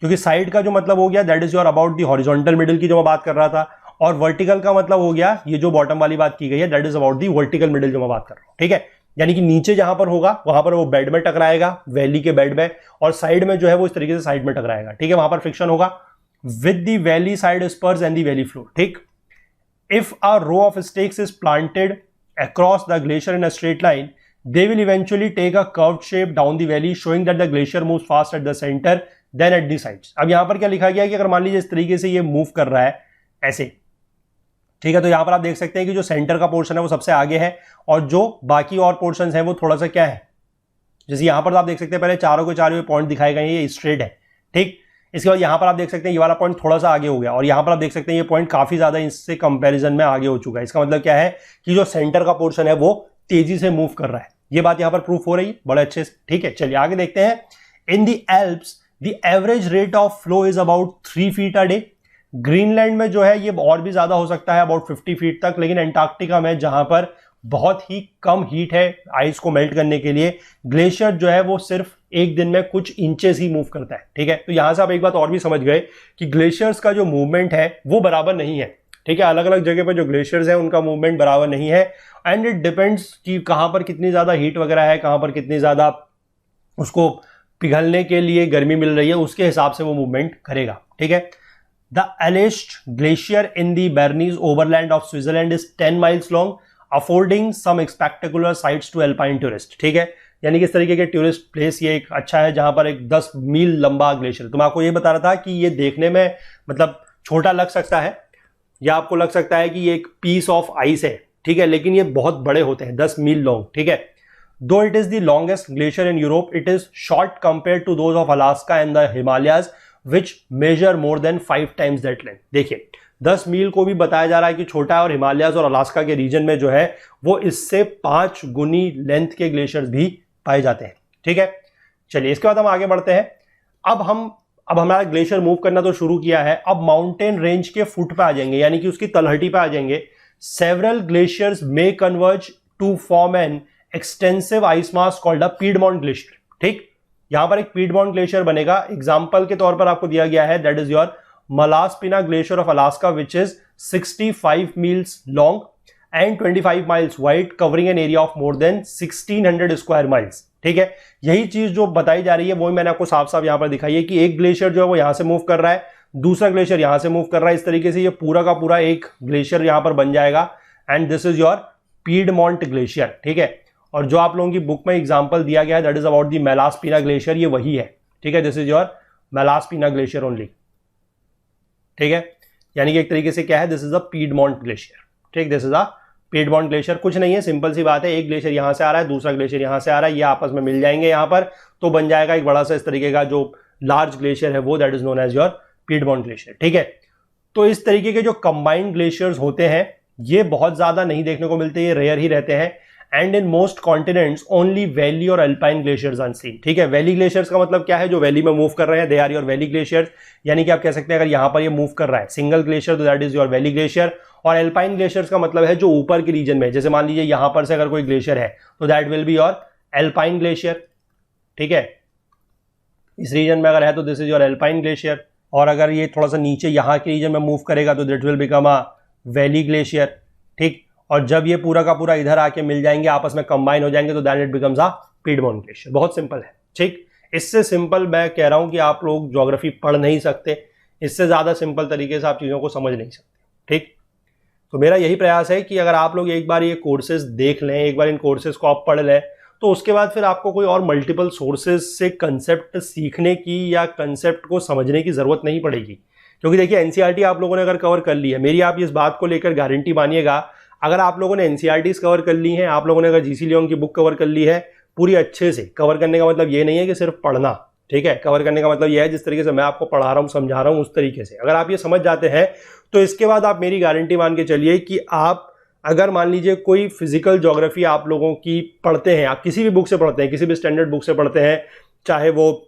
क्योंकि साइड का जो मतलब हो गया that is your about the horizontal middle की जो मैं बात कर रहा था, और वर्टिकल का मतलब हो गया ये जो बॉटम वाली बात की गई है that is about the vertical middle जो मैं बात कर रहा हूं, ठीक है। यानी कि नीचे जहां पर होगा वहां पर वो बेड में टकराएगा, वैली के बेड में, और साइड में जो है वो इस तरीके से साइड में टकराएगा, ठीक है, वहां पर फ्रिक्शन होगा with the valley side spurs and the valley floor, ठीक। If a row of stakes is planted across the glacier in a straight line, they will eventually take a curved shape down the valley showing that the glacier moves fast at the center than at the sides। अब यहां पर क्या लिखा गया है कि अगर मान लीजिए इस तरीके से ये मूव कर रहा है ऐसे, ठीक है, तो यहां पर आप देख सकते हैं कि जो सेंटर का पोर्शन है वो सबसे आगे है और जो बाकी और पोर्शंस हैं वो थोड़ा सा क्या है, जैसे यहां पर आप देख सकते हैं पहले चारों के चारों पॉइंट दिखाए गए हैं, ये स्ट्रेट है, ठीक। इसके बाद यहां पर आप देख सकते हैं ये वाला पॉइंट थोड़ा सा आगे हो गया, और यहां पर आप देख सकते हैं ये पॉइंट काफी ज्यादा इससे कंपैरिजन में आगे हो चुका है। इसका मतलब क्या है कि जो सेंटर का पोर्शन है वो तेजी से मूव कर रहा है, ये बात यहां पर प्रूफ हो रही है बड़े अच्छे से, ठीक है। चलिए आगे देखते हैं। In the Alps the average rate of flow is about 3 feet a day. Greenland में जो है ये और भी ज्यादा हो सकता है, अबाउट 50 फीट तक, लेकिन एंटार्क्टिका में जहां पर बहुत ही कम हीट है आइस को मेल्ट करने के लिए। ग्लेशियर जो है वो सिर्फ एक दिन में कुछ इंचेस ही मूव करता है, ठीक है। तो यहां से आप एक बात और भी समझ गए कि ग्लेशियर्स का जो मूवमेंट है वो बराबर नहीं है, ठीक है। अलग अलग जगह पर जो ग्लेशियर्स है उनका मूवमेंट बराबर नहीं है, एंड इट डिपेंड्स कि कहां पर कितनी ज्यादा हीट वगैरह है, कहां पर कितनी ज्यादा उसको पिघलने के लिए गर्मी मिल रही है, उसके हिसाब से वो मूवमेंट करेगा, ठीक है। The Aletsch glacier in the Bernese overland of Switzerland is 10 miles long, affording some spectacular sights to alpine tourist, ठीक है। यानी कि इस तरीके के टूरिस्ट प्लेस ये एक अच्छा है जहां पर एक 10 मील लंबा ग्लेशियर। तो मैं आपको ये बता रहा था कि ये देखने में मतलब छोटा लग सकता है या आपको लग सकता है कि ये एक पीस ऑफ आइस है, ठीक है, लेकिन ये बहुत बड़े होते हैं, 10 मील लॉन्ग, ठीक है। Though it is the longest glacier in Europe, it is short compared to those of Alaska and the Himalayas, which measure more than 5 times that length. देखिए 10 मील को भी बताया जा रहा है कि छोटा है, और हिमालयाज और अलास्का के रीजन में जो है वो इससे 5 गुनी लेंथ के ग्लेशियर्स भी पाए जाते हैं, ठीक है। चलिए इसके बाद हम आगे बढ़ते हैं। अब हमारा ग्लेशियर मूव करना तो शुरू किया है, अब माउंटेन रेंज के फुट पे आ जाएंगे, यानी कि उसकी तलहटी पे आ जाएंगे। Several glaciers may converge to form an extensive ice mass called a piedmont glacier, ठीक। यहां पर एक पीडमॉन्ट ग्लेशियर बनेगा। एग्जांपल के तौर पर आपको दिया गया है, that is your Malaspina glacier of Alaska which is 65 miles long and 25 miles wide, covering an area of more than 1600 square miles, ठीक है। यही चीज जो बताई जा रही है वही मैंने आपको साफ साफ यहां पर दिखाई है कि एक ग्लेशियर जो है वो यहां से मूव कर रहा है, दूसरा ग्लेशियर यहां से मूव कर रहा है। इस तरीके से ये पूरा का पूरा एक ग्लेशियर यहां पर बन जाएगा, and this is your piedmont glacier, ठीक है। और जो आप लोगों की बुक में एग्जांपल दिया गया है that is about the Malaspina glacier, ये वही है, ठीक है। This is your Malaspina glacier only, ठीक है। यानी कि एक तरीके से क्या है, this is a piedmont glacier, ठीक। This is a piedmont glacier. कुछ नहीं है, सिंपल सी बात है, एक ग्लेशियर यहां से आ रहा है, दूसरा ग्लेशियर यहां से आ रहा है, ये आपस में मिल जाएंगे यहां पर, तो बन जाएगा एक बड़ा सा इस तरीके का जो लार्ज ग्लेशियर है वो, that is known as your piedmont glacier, ठीक है। तो इस तरीके के जो कंबाइंड ग्लेशियर्स होते हैं ये बहुत ज्यादा नहीं देखने को मिलते, ये रेयर ही रहते हैं। And in most continents only valley और अल्पाइन ग्लेशियर्स आर सीन, ठीक है। वैली ग्लेशियर्स का मतलब क्या है, जो वैली में मूव कर रहे हैं, they are your valley glaciers. यानी कि आप कह सकते हैं अगर यहां पर ये मूव कर रहा है सिंगल ग्लेशियर तो that is your valley glacier. और अल्पाइन ग्लेशियर्स का मतलब है जो ऊपर के रीजन में, जैसे मान लीजिए यहां पर से अगर कोई ग्लेशियर है तो that will be your alpine glacier, ठीक है। इस रीजन में अगर है तो this is your alpine glacier. और अगर ये थोड़ा सा नीचे यहां के रीजन में मूव करेगा तो that will become a valley glacier, ठीक। और जब ये पूरा का पूरा इधर आके मिल जाएंगे, आपस में कंबाइन हो जाएंगे, तो that it becomes a piedmont glacier. बहुत सिंपल है, ठीक। इससे सिंपल मैं कह रहा हूं कि आप लोग ज्योग्राफी पढ़ नहीं सकते, इससे ज्यादा सिंपल तरीके से आप चीजों को समझ नहीं सकते, ठीक। तो मेरा यही प्रयास है कि अगर आप लोग एक बार ये कोर्सेज देख लें, एक बार इन कोर्सेज को आप पढ़ लें, तो उसके बाद फिर आपको कोई और मल्टीपल सोर्सेज से कंसेप्ट सीखने की या कंसेप्ट को समझने की जरूरत नहीं पड़ेगी। क्योंकि देखिए एनसीईआरटी आप लोगों ने अगर कवर कर ली है, मेरी आप इस बात को लेकर गारंटी मानिएगा, अगर आप लोगों ने एनसीईआरटीज कवर कर ली हैं, आप लोगों ने अगर जीसी लियोंग की बुक कवर कर ली है पूरी अच्छे से, कवर करने का मतलब ये नहीं है कि सिर्फ पढ़ना, ठीक है। कवर करने का मतलब ये है जिस तरीके से मैं आपको पढ़ा रहा हूं, समझा रहा हूं, उस तरीके से अगर आप ये समझ जाते हैं तो इसके बाद आप मेरी गारंटी मान के चलिए कि आप अगर मान लीजिए कोई फिजिकल ज्योग्राफी आप लोगों की पढ़ते हैं, आप किसी भी बुक से पढ़ते हैं, किसी भी स्टैंडर्ड बुक से पढ़ते हैं, चाहे वो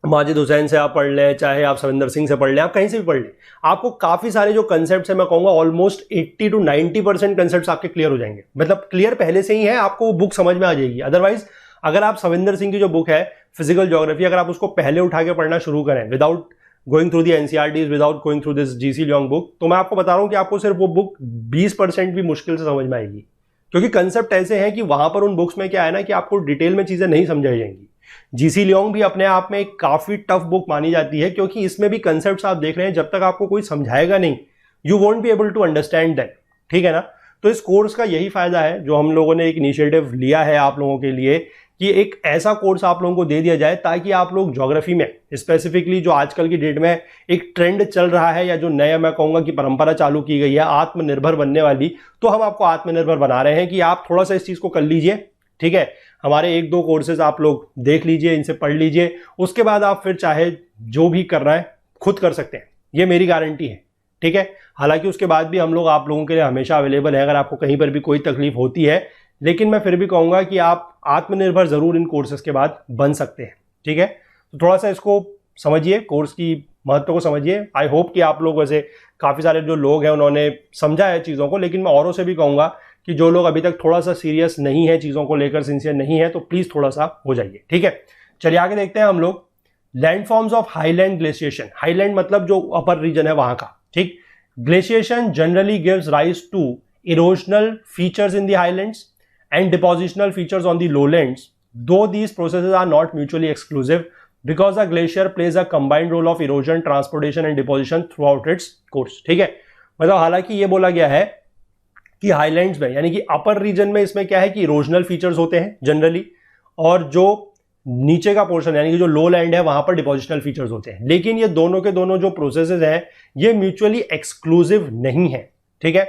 माजिद हुसैन से आप पढ़ लें, चाहे आप सविंदर सिंह से पढ़ लें, आप कहीं से भी पढ़ लें, आपको काफी सारे जो कंसेप्ट्स हैं, मैं कहूंगा ऑलमोस्ट 80 to 90% कंसेप्ट्स आपके क्लियर हो जाएंगे। मतलब क्लियर पहले से ही है, आपको वो बुक समझ में आ जाएगी। अदरवाइज अगर आप सविंदर सिंह की जो बुक है फिजिकल ज्योग्राफी, अगर आप उसको पहले उठा के पढ़ना शुरू करें without going through the NCERTs, without going through this GC Leong book, तो मैं आपको बता रहा हूं कि आपको सिर्फ वो बुक 20% भी मुश्किल से समझ में आएगी। क्योंकि कंसेप्ट ऐसे हैं कि वहां पर उन बुक्स में क्या है ना कि आपको डिटेल में चीजें नहीं समझाई जाएंगी। जीसी लियोंग भी अपने आप में एक काफी टफ बुक मानी जाती है, क्योंकि इसमें भी कंसेप्ट्स आप देख रहे हैं, जब तक आपको कोई समझाएगा नहीं you won't be able to understand that, ठीक है ना। तो इस कोर्स का यही फायदा है जो हम लोगों ने एक इनिशिएटिव लिया है आप लोगों के लिए, कि एक ऐसा कोर्स आप लोगों को दे दिया जाए ताकि आप लोग ज्योग्राफी में स्पेसिफिकली जो आजकल की डेट में एक ट्रेंड चल रहा है, या जो नया मैं कहूंगा कि परंपरा चालू की गई है आत्मनिर्भर बनने वाली, तो हम आपको आत्मनिर्भर बना रहे हैं कि आप थोड़ा सा इस चीज को कर लीजिए, ठीक है। हमारे 1-2 कोर्सेज आप लोग देख लीजिए, इनसे पढ़ लीजिए, उसके बाद आप फिर चाहे जो भी करना है खुद कर सकते हैं, ये मेरी गारंटी है, ठीक है। हालांकि उसके बाद भी हम लोग आप लोगों के लिए हमेशा अवेलेबल है अगर आपको कहीं पर भी कोई तकलीफ होती है, लेकिन मैं फिर भी कहूंगा कि आप आत्मनिर्भर जरूर इन कोर्सेज के बाद बन सकते हैं, ठीक है। तो थोड़ा सा इसको समझिए, कोर्स की महत्व को समझिए। आई होप कि आप लोग, वैसे काफी सारे जो लोग हैं उन्होंने समझा है चीजों को, लेकिन मैं औरों से भी कहूंगा कि जो लोग अभी तक थोड़ा सा सीरियस नहीं है, चीज़ों को लेकर सिंसियर नहीं है, तो प्लीज़ थोड़ा सा हो जाइए, ठीक है। चलिए आगे देखते हैं हम लोग landforms of highland glaciation. Highland मतलब जो अपर रीजन है वहां का, ठीक। Glaciation generally gives rise to erosional features in the highlands and depositional features on the lowlands, though these processes are not mutually exclusive because a glacier plays a combined role of erosion, transportation and deposition throughout its course, ठीक है। मतलब हालांकि ये बोला गया है कि highlands में यानी कि अपर रीजन में इसमें क्या है कि इरोजनल फीचर्स होते हैं जनरली, और जो नीचे का पोर्शन यानी कि जो लो लैंड है वहां पर डिपोजिशनल फीचर्स होते हैं। लेकिन ये दोनों के दोनों जो प्रोसेसेस हैं ये म्यूचुअली एक्सक्लूसिव नहीं है, ठीक है,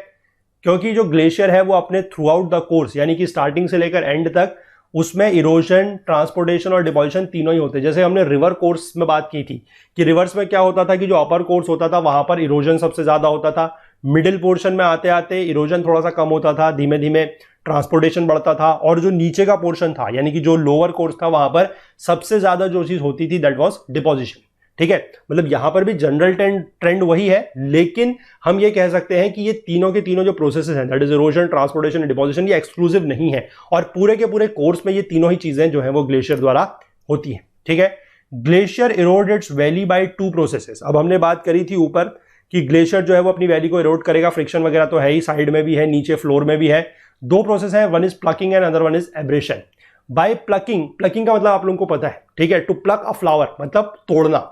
क्योंकि जो ग्लेशियर है वो अपने थ्रू आउट द कोर्स यानी कि स्टार्टिंग से लेकर एंड तक उसमें इरोजन, ट्रांसपोर्टेशन और डिपोजिशन तीनों ही होते हैं। जैसे हमने रिवर कोर्स में बात की थी कि रिवर्स में क्या होता था कि जो अपर कोर्स होता था वहां पर इरोजन सबसे ज्यादा होता था, मिडिल पोर्शन में आते आते इरोजन थोड़ा सा कम होता था, धीमे धीमे ट्रांसपोर्टेशन बढ़ता था, और जो नीचे का पोर्शन था यानी कि जो लोअर कोर्स था वहां पर सबसे ज्यादा जो चीज होती थी दैट वाज डिपोजिशन, ठीक है। मतलब यहां पर भी जनरल ट्रेंड वही है, लेकिन हम ये कह सकते हैं कि ये तीनों के तीनों जो प्रोसेसेस हैं that is erosion, transportation and deposition, ये एक्सक्लूसिव नहीं है, और पूरे के पूरे कोर्स में ये तीनों ही चीजें जो है वो ग्लेशियर द्वारा होती हैं, ठीक है। Glacier Erode it's valley by two processes. अब हमने बात करी थी ऊपर कि ग्लेशियर जो है वो अपनी वैली को इरोड करेगा, फ्रिक्शन वगैरह तो है ही, साइड में भी है, नीचे फ्लोर में भी है। दो प्रोसेस है, one is plucking and other one is abrasion. By plucking, plucking का मतलब आप लोगों को पता है, ठीक है, टू प्लक अ फ्लावर मतलब तोड़ना,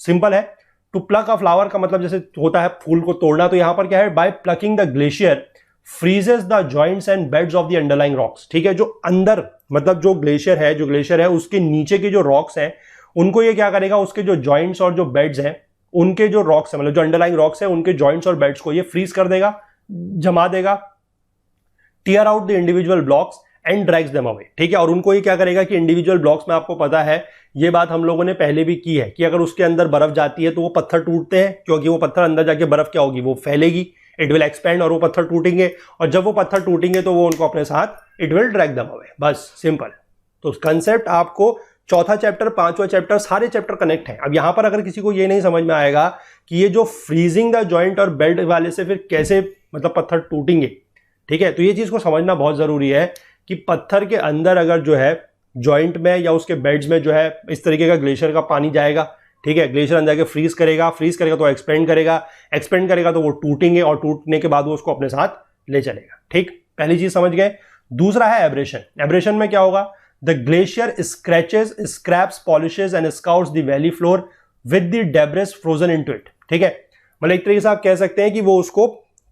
सिंपल है। टू प्लक अ फ्लावर का मतलब जैसे होता है फूल को तोड़ना, तो यहां पर क्या है, by plucking the glacier freezes the joints and beds of the underlying rocks, ठीक है। जो अंदर मतलब जो ग्लेशियर है उसके नीचे के जो रॉक्स हैं उनको ये क्या करेगा, उसके जो जॉइंट्स और जो बेड्स हैं उनके जो रॉक्स है मतलब जो अंडरलाइंग रॉक्स है उनके जॉइंट्स और बेड्स को ये फ्रीज कर देगा, जमा देगा, tear out the individual blocks and drags them away, ठीक है। और उनको ये क्या करेगा कि इंडिविजुअल ब्लॉक्स में, आपको पता है ये बात हम लोगों ने पहले भी की है कि अगर उसके अंदर बर्फ जाती है तो वो पत्थर टूटते हैं, क्योंकि वो पत्थर अंदर जाके बर्फ क्या होगी, वो फैलेगी, इट विल एक्सपैंड, और वो पत्थर टूटेंगे, और जब वो पत्थर टूटेंगे तो वो उनको अपने साथ it will drag them away, बस सिंपल। तो कंसेप्ट आपको चौथा चैप्टर, पांचवा चैप्टर, सारे चैप्टर कनेक्ट हैं। अब यहां पर अगर किसी को ये नहीं समझ में आएगा कि ये जो फ्रीजिंग द जॉइंट और बेड वाले से फिर कैसे मतलब पत्थर टूटेंगे, ठीक है, तो ये चीज को समझना बहुत जरूरी है कि पत्थर के अंदर अगर जो है जॉइंट में या उसके बेड्स में जो है इस तरीके का ग्लेशियर का पानी जाएगा, ठीक है, ग्लेशियर अंदर के फ्रीज करेगा तो एक्सपेंड करेगा तो वो टूटेंगे, और टूटने के बाद वो उसको अपने साथ ले चलेगा, ठीक। पहली चीज समझ गए। दूसरा है एब्रेशन। एब्रेशन में क्या होगा, the glacier scratches, scraps, polishes and scouts the valley floor with the debris frozen into it, ठीक है। मतलब एक तरीके से आप कह सकते हैं कि वो उसको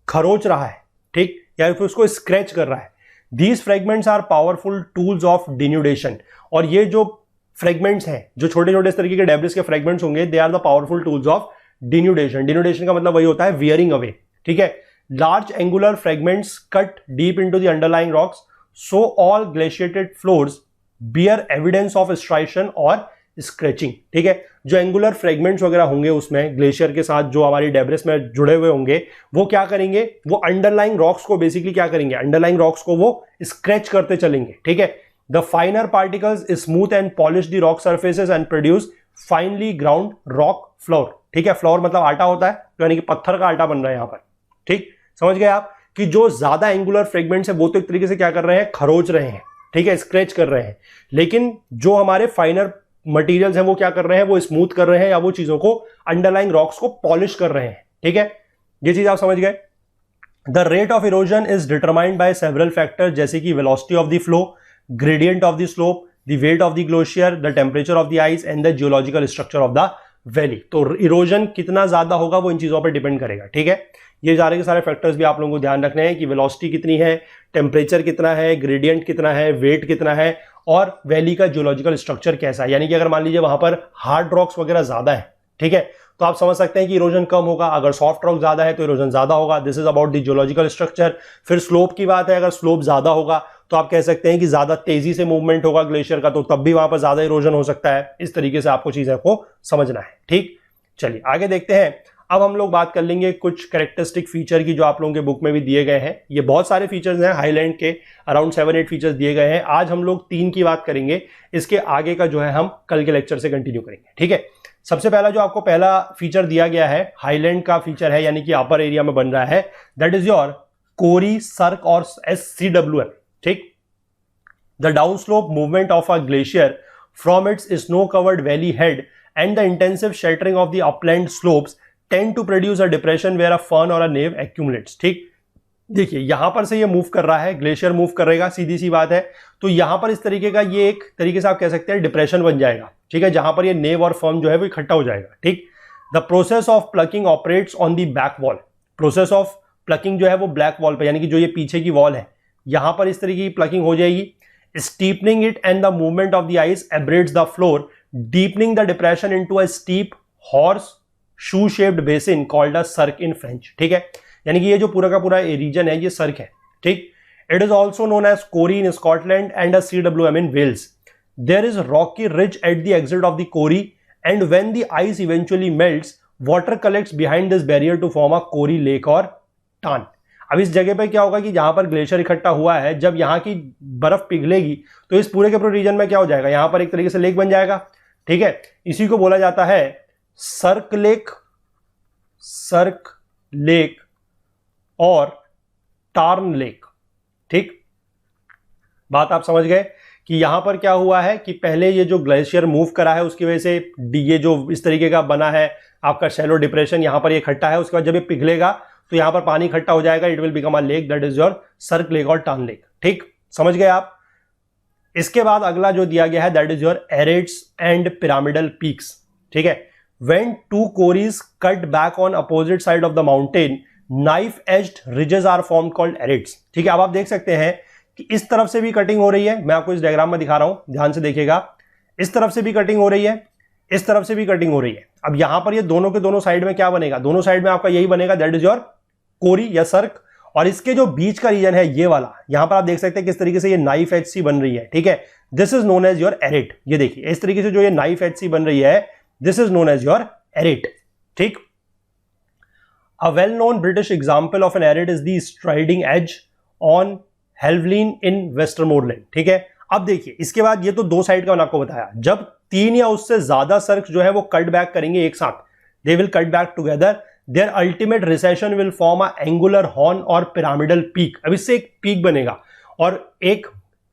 खरोच रहा है, ठीक, या फिर उसको स्क्रैच कर रहा है। These fragments are powerful tools of denudation, और ये जो फ्रेगमेंट्स हैं, जो छोटे छोटे इस तरीके के डेब्रिस के फ्रेगमेंट्स होंगे, they are the powerful tools of denudation। denudation का मतलब वही होता है वियरिंग अवे, ठीक है। Large angular fragments cut deep into the underlying rocks, so all glaciated floors bear evidence of striation और स्क्रैचिंग, ठीक है। जो एंगुलर फ्रेगमेंट्स वगैरह होंगे उसमें ग्लेशियर के साथ जो हमारी डेब्रिस में जुड़े हुए होंगे, वो क्या करेंगे, वो अंडरलाइंग रॉक्स को बेसिकली क्या करेंगे, अंडरलाइंग रॉक्स को वो स्क्रैच करते चलेंगे, ठीक है। The फाइनर particles smooth and polish the rock surfaces and produce finally ground rock floor, ठीक है। फ्लोर मतलब आटा होता है, यानी कि पत्थर का आटा बन रहा है यहां पर, ठीक। समझ गए आप कि जो ज्यादा एंगुलर फ्रेगमेंट्स है वो तो एक तरीके से क्या कर रहे हैं, खरोच रहे हैं, ठीक है, स्क्रैच कर रहे हैं, लेकिन जो हमारे फाइनर मटेरियल्स हैं वो क्या कर रहे हैं, वो स्मूथ कर रहे हैं, या वो चीजों को अंडरलाइंग रॉक्स को पॉलिश कर रहे हैं, ठीक है। ये चीज आप समझ गए। The rate of erosion is determined by several factor, जैसे कि velocity of the flow, gradient of the slope, the weight of the glacier, the temperature of the ice and the geological structure of the valley. तो erosion कितना ज्यादा होगा वो इन चीजों पर depend करेगा, ठीक है। ये सारे के सारे फैक्टर्स भी आप लोगों को ध्यान रखने हैं कि वेलोसिटी कितनी है, टेम्परेचर कितना है, ग्रेडियंट कितना है, वेट कितना है, और वैली का जियोलॉजिकल स्ट्रक्चर कैसा है। यानी कि अगर मान लीजिए वहां पर हार्ड रॉक्स वगैरह ज्यादा है, ठीक है, तो आप समझ सकते हैं कि इरोजन कम होगा। अगर सॉफ्ट रॉक ज्यादा है तो इरोजन ज्यादा होगा। This is about the geological structure. फिर स्लोप की बात है, अगर स्लोप ज्यादा होगा तो आप कह सकते हैं कि ज्यादा तेजी से मूवमेंट होगा ग्लेशियर का, तो तब भी वहां पर ज्यादा इरोजन हो सकता है। इस तरीके से आपको चीजें को समझना है, ठीक। चलिए आगे देखते हैं। अब हम लोग बात कर लेंगे कुछ कैरेक्टरिस्टिक फीचर की जो आप लोगों के बुक में भी दिए गए हैं। ये बहुत सारे फीचर्स हैं, हाईलैंड के अराउंड 7-8 फीचर्स दिए गए हैं। आज हम लोग 3 की बात करेंगे, इसके आगे का जो है हम कल के लेक्चर से कंटिन्यू करेंगे, ठीक है। सबसे पहला जो आपको पहला फीचर दिया गया है हाईलैंड का फीचर है, यानी कि अपर एरिया में बन रहा है, दैट इज योर कोरी, सर्क और SCWM, ठीक। The downslope movement of a glacier from its snow-covered valley head and the intensive sheltering of the upland slopes tend to produce a depression where a fern or a nave accumulates, ठीक। देखिए यहां पर से ये move कर रहा है, glacier move करेगा, सीधी सी बात है। तो यहां पर इस तरीके का ये एक तरीके से आप कह सकते हैं डिप्रेशन बन जाएगा, ठीक है, जहां पर ये नेव और फर्म जो है वो इकट्ठा हो जाएगा, ठीक। The process of plucking operates on the back wall. Process of plucking जो है वो ब्लैक वॉल पे, यानी कि जो ये पीछे की वॉल है, यहां पर इस तरीके की प्लकिंग हो जाएगी। Steepening it and the movement of the ice abrades the floor, deepening the depression into a steep horse shoe-shaped basin called a cirque in French, ठीक है। यानी कि ये जो पूरा का पूरा रीजन है ये सर्क है, ठीक। It is also known as Corrie in Scotland and a CWM in Wales. There is rocky ridge at the exit of the Corrie, and when the ice eventually melts, water collects behind this barrier to form a Corrie lake or tarn. अब इस जगह पे क्या होगा कि जहां पर glacier इकट्ठा हुआ है, जब यहां की बर्फ पिघलेगी तो इस पूरे के पूरे रीजन में क्या हो जाएगा, यहां पर एक तरीके से लेक बन जाएगा, ठीक है। इसी को बोला जाता है सर्क लेक और टार्न लेक, ठीक। बात आप समझ गए कि यहां पर क्या हुआ है कि पहले ये जो ग्लेशियर मूव करा है उसकी वजह से ये जो इस तरीके का बना है आपका शैलो डिप्रेशन, यहां पर ये इकट्ठा है। उसके बाद जब ये पिघलेगा तो यहां पर पानी इकट्ठा हो जाएगा, it will become a lake, that is your cirque lake और टार्न लेक, ठीक। समझ गए आप। इसके बाद अगला जो दिया गया है that is your aretes and pyramidal peaks, ठीक है। When two corries cut back on opposite side of the mountain, knife edged ridges are form called aretes, ठीक है। अब आप देख सकते हैं कि इस तरफ से भी कटिंग हो रही है, मैं आपको इस डायग्राम में दिखा रहा हूं, ध्यान से देखिएगा। इस तरफ से भी कटिंग हो रही है, इस तरफ से भी कटिंग हो रही है। अब यहां पर ये दोनों के दोनों साइड में क्या बनेगा, दोनों साइड में आपका यही बनेगा, दैट इज योर कोरी या सर्क। और इसके जो बीच का रीजन है ये वाला, यहां पर आप देख सकते हैं किस तरीके से ये नाइफ एज सी बन रही है, ठीक है। This is known as your arete. ये देखिए इस तरीके से जो ये नाइफ एज सी बन रही है, this is known as your arete, ठीक। A well known British example of an arete is the Striding Edge on Helvellyn in Westmorland, ठीक है। अब देखिए इसके बाद ये तो दो साइड का मैंने आपको बताया, जब 3 या उससे ज्यादा सर्क जो है वो कट बैक करेंगे एक साथ, they will cut back together, their ultimate recession will form a angular horn और pyramidal peak। अब इससे एक पीक बनेगा। और एक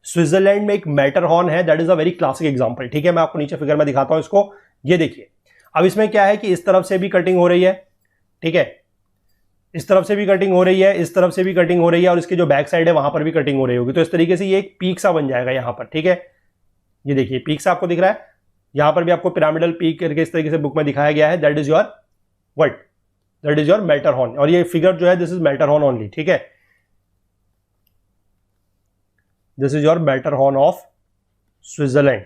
स्विट्जरलैंड में एक मैटर हॉर्न है, that is a very classic example, ठीक है। मैं आपको नीचे फिगर में दिखाता हूं इसको, ये देखिए। अब इसमें क्या है कि इस तरफ से भी कटिंग हो रही है, ठीक है, इस तरफ से भी कटिंग हो रही है, इस तरफ से भी कटिंग हो रही है, और इसकी जो बैक साइड है वहां पर भी कटिंग हो रही होगी। तो इस तरीके से ये एक पीक सा बन जाएगा यहां पर, ठीक है। ये देखिए पीक सा आपको दिख रहा है, यहां पर भी आपको पिरामिडल पीक करके इस तरीके से बुक में दिखाया गया है, that is your what, that is your Matterhorn. और ये फिगर जो है दिस इज मैटरहॉर्न ओनली, ठीक है। This is your Matterhorn of Switzerland.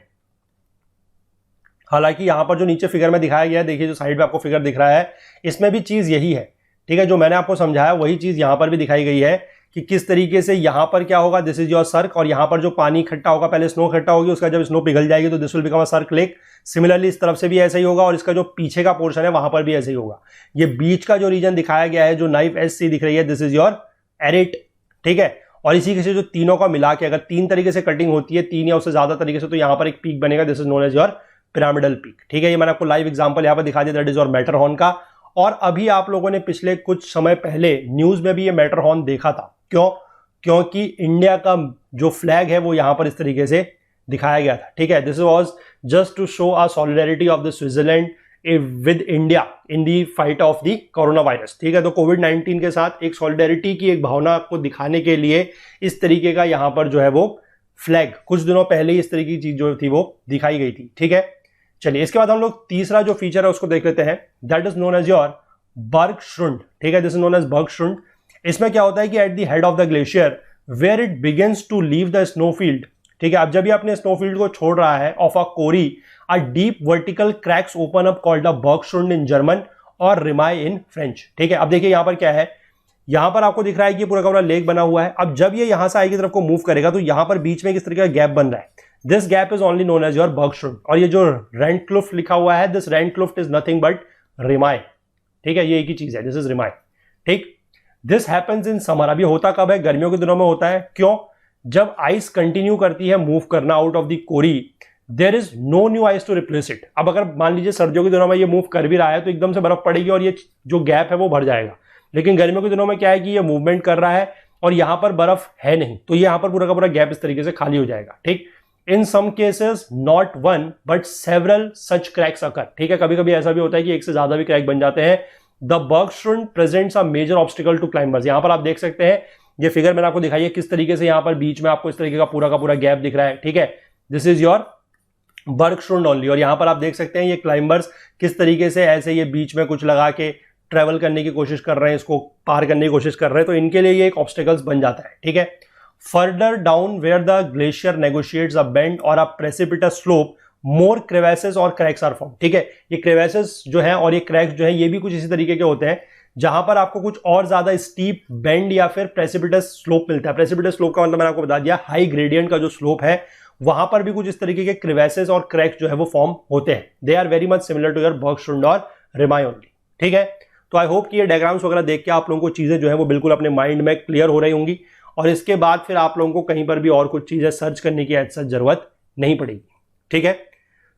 हालांकि यहां पर जो नीचे फिगर में दिखाया गया है, देखिए जो साइड में आपको फिगर दिख रहा है, इसमें भी चीज यही है, ठीक है। जो मैंने आपको समझाया वही चीज यहां पर भी दिखाई गई है कि किस तरीके से यहां पर क्या होगा, दिस इज योर सर्क, और यहां पर जो पानी इकट्ठा होगा, पहले स्नो इकट्ठा होगी, उसका जब स्नो पिघल जाएगी तो this will become a cirque lake. Similarly इस तरफ से भी ऐसा ही होगा, और इसका जो पीछे का पोर्शन है वहां पर भी ऐसा ही होगा। ये बीच का जो रीजन दिखाया गया है, जो नाइफ एज सी दिख रही है, दिस इज योर एरेट, ठीक है। और इसी से जो तीनों का मिला के अगर 3 तरीके से कटिंग होती है, 3 या उससे ज्यादा तरीके से, तो यहां पर एक पीक बनेगा, this is known as your pyramidal peak, ठीक है। ये मैंने आपको लाइव एग्जांपल यहां पर दिखा दिया, दैट इज योर मैटरहॉर्न का। और अभी आप लोगों ने पिछले कुछ समय पहले न्यूज में भी ये मैटरहॉर्न देखा था, क्यों? क्योंकि इंडिया का जो फ्लैग है वो यहां पर इस तरीके से दिखाया गया था, ठीक है। This was just to show a solidarity of the Switzerland with India in the fight of the corona virus, ठीक है। तो कोविड-19 के साथ एक सॉलिडेरिटी की एक भावना को दिखाने के लिए इस तरीके का यहां पर जो है वो फ्लैग कुछ दिनों पहले ही इस तरीके की चीज जो थी वो दिखाई गई थी, ठीक है। चलिए इसके बाद हम लोग तीसरा जो फीचर है उसको देख लेते हैं, that is known as your bergschrund, ठीक है। This is known as bergschrund. इसमें क्या होता है कि at the head of the glacier where it begins to leave the snowfield, ठीक है। अब जब भी अपने स्नोफील्ड को छोड़ रहा है of a corrie, a deep vertical cracks open up called the bergschrund in German और रिमाई इन फ्रेंच, ठीक है। अब देखिए यहां पर क्या है, यहां पर आपको दिख रहा है कि पूरा का पूरा लेक बना हुआ है। अब जब ये यहां से आगे की तरफ को मूव करेगा तो यहां पर बीच में किस तरीके का गैप बन रहा है, this gap is only known as your bergschrund. और ये जो रेंटक्लुफ्ट लिखा हुआ है, this randkluft is nothing but rimaye, ठीक है। ये एक ही चीज है, दिस इज रिमाई, ठीक। This happens in summer. अब ये होता कब है? गर्मियों के दिनों में होता है। क्यों? जब आइस कंटिन्यू करती है मूव करना out of the corrie, there is no new ice to replace it. अब अगर मान लीजिए सर्दियों के दिनों में ये मूव कर भी रहा है तो एकदम से बर्फ पड़ेगी और ये जो गैप है वो भर जाएगा। लेकिन गर्मियों के दिनों में क्या है कि ये मूवमेंट कर रहा है, और यहां पर बर्फ है नहीं, तो यहां पर पूरा का पूरा गैप इस तरीके से खाली हो जाएगा। ठीक, in some cases not one but several such cracks occur. ठीक है, कभी कभी ऐसा भी होता है कि एक से ज्यादा भी क्रैक बन जाते हैं। The bergschrund presents a major obstacle to climbers. यहां पर आप देख सकते हैं, ये फिगर मैंने आपको दिखाई है किस तरीके से यहां पर बीच में आपको इस तरीके का पूरा गैप दिख रहा है। ठीक है, दिस इज योर बर्गस्ट्रुंड ओनली। और यहां पर आप देख सकते हैं ये क्लाइंबर्स किस तरीके से ऐसे ये बीच में कुछ लगा के ट्रेवल करने की कोशिश कर रहे हैं, इसको पार करने की कोशिश कर रहे हैं, तो इनके लिए ये एक ऑब्स्टिकल्स बन जाता है। ठीक है, further down where the glacier negotiates a bend और अ प्रेसिपिटस स्लोप मोर क्रेवैसेस और क्रैक्स आर फॉर्म। ठीक है, ये क्रेवैसेस जो है और ये क्रैक्स जो है ये भी कुछ इसी तरीके के होते हैं जहां पर आपको कुछ और ज्यादा स्टीप बेंड या फिर प्रेसिपिटस स्लोप मिलता है। प्रेसिपिटस स्लोप का मतलब मैंने आपको बता दिया, हाई ग्रेडियंट का जो स्लोप है वहां पर भी कुछ इस तरीके के क्रेवैसेस और क्रैक्स जो है वो फॉर्म होते हैं। They are very much similar to your bergschrund और रिमाई ओनली। ठीक है, तो आई होप कि ये डायग्राम्स वगैरह देख के आप लोगों को चीजें जो है वो बिल्कुल अपने माइंड में क्लियर हो रही होंगी और इसके बाद फिर आप लोगों को कहीं पर भी और कुछ चीजें सर्च करने की ऐसा जरूरत नहीं पड़ेगी। ठीक है,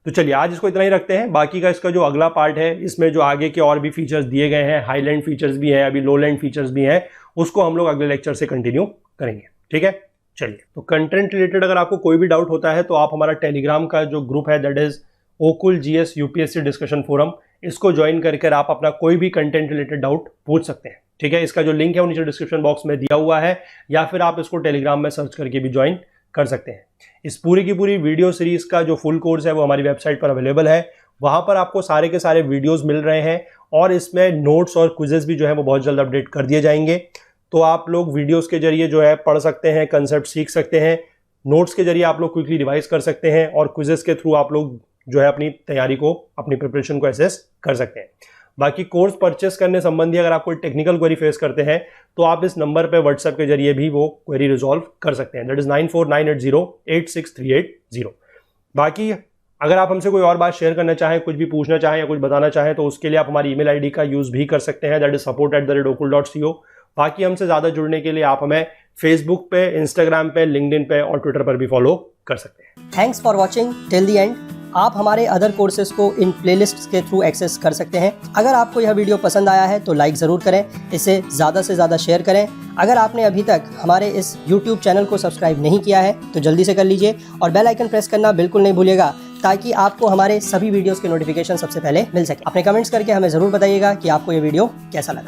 तो चलिए आज इसको इतना ही रखते हैं। बाकी का इसका जो अगला पार्ट है इसमें जो आगे के और भी फीचर्स दिए गए हैं, हाईलैंड फीचर्स भी हैं, अभी लोलैंड फीचर्स भी हैं, उसको हम लोग अगले लेक्चर से कंटिन्यू करेंगे। ठीक है, चलिए, तो कंटेंट रिलेटेड अगर आपको कोई भी डाउट होता है तो आप हमारा टेलीग्राम का जो ग्रुप है दैट इज ओकुल जीएस यूपीएससी डिस्कशन फोरम, इसको ज्वाइन करके आप अपना कोई भी कंटेंट रिलेटेड डाउट पूछ सकते हैं। ठीक है, इसका जो लिंक है वो नीचे डिस्क्रिप्शन बॉक्स में दिया हुआ है, या फिर आप इसको टेलीग्राम में सर्च करके भी ज्वाइन कर सकते हैं। इस पूरी की पूरी वीडियो सीरीज का जो फुल कोर्स है वो हमारी वेबसाइट पर अवेलेबल है, वहां पर आपको सारे के सारे वीडियोस मिल रहे हैं और इसमें नोट्स और क्विजेस भी जो है वो बहुत जल्द अपडेट कर दिए जाएंगे। तो आप लोग वीडियोस के जरिए जो है पढ़ सकते हैं, कंसेप्ट सीख सकते हैं, नोट्स के जरिए आप लोग क्विकली रिवाइज कर सकते हैं और क्विजेस के थ्रू आप लोग जो है अपनी तैयारी को, अपनी प्रिपरेशन को एसेस कर सकते हैं। बाकी कोर्स परचेस करने संबंधी अगर आप कोई टेक्निकल क्वेरी फेस करते हैं तो आप इस नंबर पे व्हाट्सएप के जरिए भी वो क्वेरी रिजॉल्व कर सकते हैं, दैट इज 9498086380। बाकी अगर आप हमसे कोई और बात शेयर करना चाहें, कुछ भी पूछना चाहें या कुछ बताना चाहें तो उसके लिए आप हमारी ईमेल आईडी का यूज भी कर सकते हैं, दैट इज support@okul.co। बाकी हमसे ज्यादा जुड़ने के लिए आप हमें फेसबुक पे, इंस्टाग्राम पे, लिंक्डइन पे और ट्विटर पर भी फॉलो कर सकते हैं। Thanks for watching till the end. आप हमारे अदर कोर्सेज को इन प्लेलिस्ट्स के थ्रू एक्सेस कर सकते हैं। अगर आपको यह वीडियो पसंद आया है तो लाइक ज़रूर करें, इसे ज़्यादा से ज़्यादा शेयर करें। अगर आपने अभी तक हमारे इस YouTube चैनल को सब्सक्राइब नहीं किया है तो जल्दी से कर लीजिए और बेल आइकन प्रेस करना बिल्कुल नहीं भूलिएगा ताकि आपको हमारे सभी वीडियोज़ के नोटिफिकेशन सबसे पहले मिल सके। अपने कमेंट्स करके हमें ज़रूर बताइएगा कि आपको ये वीडियो कैसा लगा।